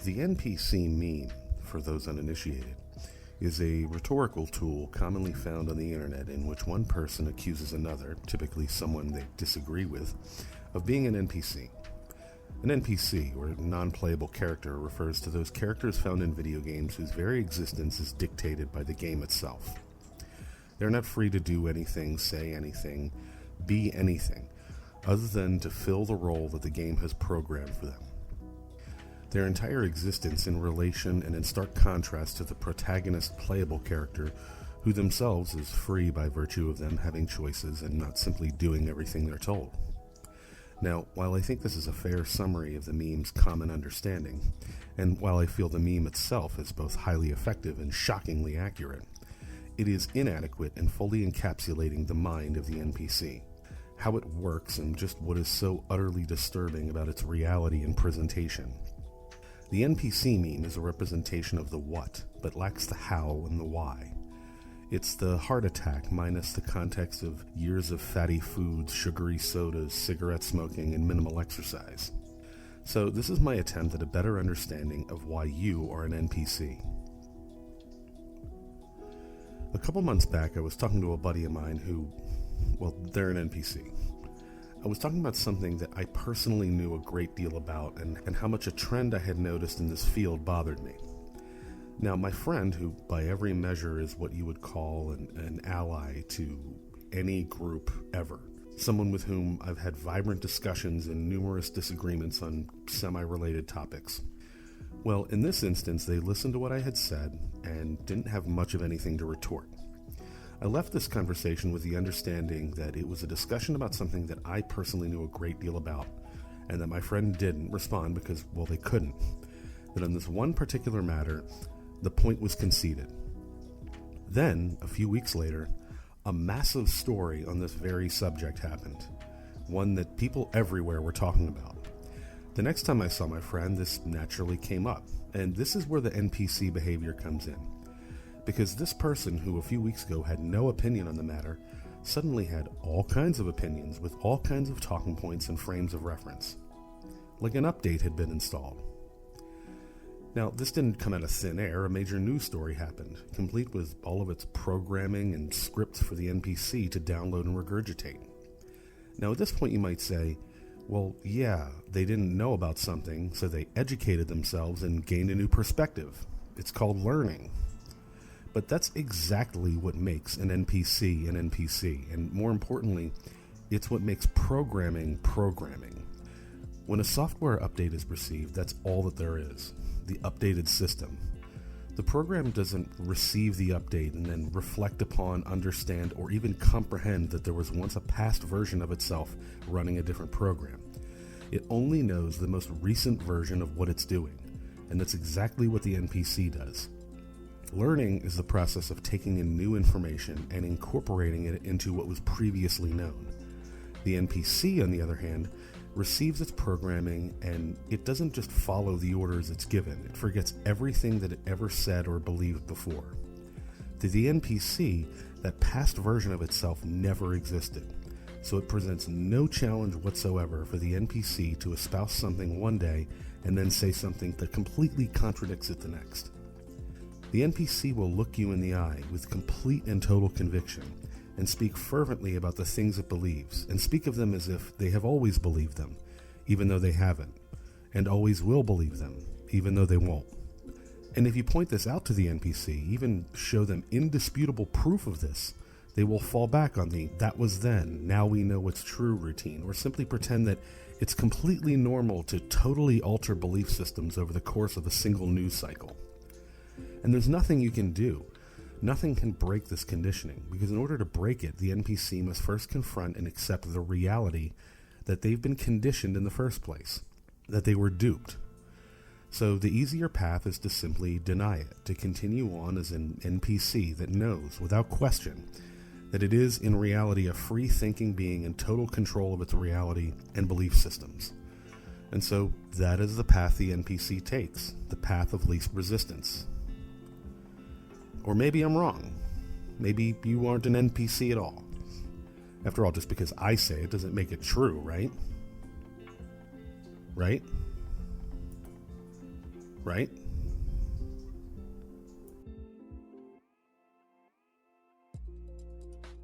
The NPC meme, for those uninitiated, is a rhetorical tool commonly found on the internet in which one person accuses another, typically someone they disagree with, of being an NPC. An NPC, or non-playable character, refers to those characters found in video games whose very existence is dictated by the game itself. They're not free to do anything, say anything, be anything, other than to fill the role that the game has programmed for them. Their entire existence in relation and in stark contrast to the protagonist playable character, who themselves is free by virtue of them having choices and not simply doing everything they're told. Now, while I think this is a fair summary of the meme's common understanding, and while I feel the meme itself is both highly effective and shockingly accurate, it is inadequate in fully encapsulating the mind of the NPC, how it works, and just what is so utterly disturbing about its reality and presentation. The NPC meme is a representation of the what, but lacks the how and the why. It's the heart attack minus the context of years of fatty foods, sugary sodas, cigarette smoking, and minimal exercise. So this is my attempt at a better understanding of why you are an NPC. A couple months back, I was talking to a buddy of mine who, well, they're an NPC. I was talking about something that I personally knew a great deal about and how much a trend I had noticed in this field bothered me. Now, my friend, who by every measure is what you would call an ally to any group ever, someone with whom I've had vibrant discussions and numerous disagreements on semi-related topics. Well, in this instance, they listened to what I had said and didn't have much of anything to retort. I left this conversation with the understanding that it was a discussion about something that I personally knew a great deal about, and that my friend didn't respond because, well, they couldn't. That on this one particular matter, the point was conceded. Then, a few weeks later, a massive story on this very subject happened, one that people everywhere were talking about. The next time I saw my friend, this naturally came up, and this is where the NPC behavior comes in. Because this person, who a few weeks ago had no opinion on the matter, suddenly had all kinds of opinions with all kinds of talking points and frames of reference. Like an update had been installed. Now, this didn't come out of thin air. A major news story happened, complete with all of its programming and scripts for the NPC to download and regurgitate. Now, at this point you might say, well, yeah, they didn't know about something, so they educated themselves and gained a new perspective. It's called learning. But that's exactly what makes an NPC an NPC, and more importantly, it's what makes programming programming. When a software update is received, that's all that there is, the updated system. The program doesn't receive the update and then reflect upon, understand, or even comprehend that there was once a past version of itself running a different program. It only knows the most recent version of what it's doing, and that's exactly what the NPC does. Learning is the process of taking in new information and incorporating it into what was previously known. The NPC, on the other hand, receives its programming and it doesn't just follow the orders it's given. It forgets everything that it ever said or believed before. To the NPC, that past version of itself never existed, so it presents no challenge whatsoever for the NPC to espouse something one day and then say something that completely contradicts it the next. The NPC will look you in the eye with complete and total conviction and speak fervently about the things it believes, and speak of them as if they have always believed them, even though they haven't, and always will believe them, even though they won't. And if you point this out to the NPC, even show them indisputable proof of this, they will fall back on the "that was then, now we know what's true" routine, or simply pretend that it's completely normal to totally alter belief systems over the course of a single news cycle. And there's nothing you can do. Nothing can break this conditioning, because in order to break it, the NPC must first confront and accept the reality that they've been conditioned in the first place, that they were duped. So the easier path is to simply deny it, to continue on as an NPC that knows, without question, that it is in reality a free-thinking being in total control of its reality and belief systems. And so that is the path the NPC takes, the path of least resistance. Or maybe I'm wrong. Maybe you aren't an NPC at all. After all, just because I say it doesn't make it true, right? Right? right?